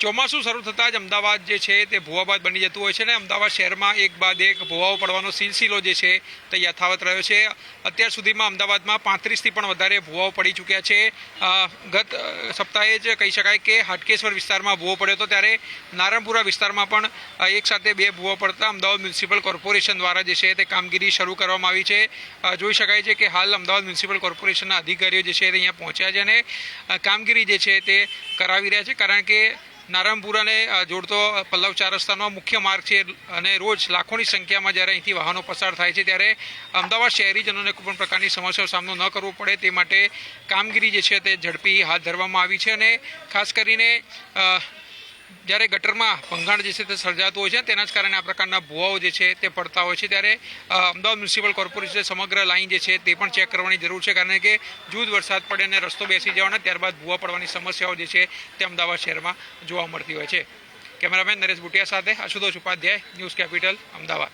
ચોમાસું શરૂ થતાં જ અમદાવાદ જે છે તે ભૂવાબાદ બની જતું હોય છે ને અમદાવાદ શહેરમાં એક બાદ એક ભૂવાઓ પડવાનો સિલસિલો જે છે તે યથાવત રહ્યો છે। અત્યાર સુધીમાં અમદાવાદમાં 35થી પણ વધારે ભૂવાઓ પડી ચૂક્યા છે। ગત સપ્તાહે જ કહી શકાય કે હાટકેશ્વર વિસ્તારમાં ભૂવો પડ્યો હતો, ત્યારે નારણપુરા વિસ્તારમાં પણ એક સાથે 2 ભૂવો પડતા અમદાવાદ મ્યુનિસિપલ કોર્પોરેશન દ્વારા જે છે તે કામગીરી શરૂ કરવામાં આવી છે। જોઈ શકાય છે કે હાલ અમદાવાદ મ્યુનિસિપલ કોર્પોરેશનના અધિકારીઓ જે છે તે અહીંયા પહોંચ્યા છે અને કામગીરી જે છે તે કરાવી રહ્યા છે, કારણ કે નારણપુરાને જોડતો પલ્લવ 4 રસ્તાનો મુખ્ય માર્ગ છે અને રોજ લાખોની સંખ્યામાં જ્યારે અહીંથી વાહનો પસાર થાય છે ત્યારે અમદાવાદ શહેરીજનોને કોઈ પણ પ્રકારની સમસ્યાનો સામનો ન કરવો પડે તે માટે કામગીરી જે છે તે ઝડપી હાથ ધરવામાં આવી છે। અને ખાસ કરીને જ્યારે ગટરમાં ભંગાણ જે છે તે સર્જાતું હોય છે તેના જ કારણે આ પ્રકારના ભૂવાઓ જે છે તે પડતા હોય છે, ત્યારે અમદાવાદ મ્યુનિસિપલ કોર્પોરેશને સમગ્ર લાઇન જે છે તે પણ ચેક કરવાની જરૂર છે, કારણ કે જૂજ વરસાદ પડે અને રસ્તો બેસી જવાના ત્યારબાદ ભૂવા પડવાની સમસ્યાઓ જે છે તે અમદાવાદ શહેરમાં જોવા મળતી હોય છે। કેમેરામેન નરેશ બુટિયા સાથે આશુતોષ ઉપાધ્યાય, ન્યૂઝ કેપિટલ, અમદાવાદ।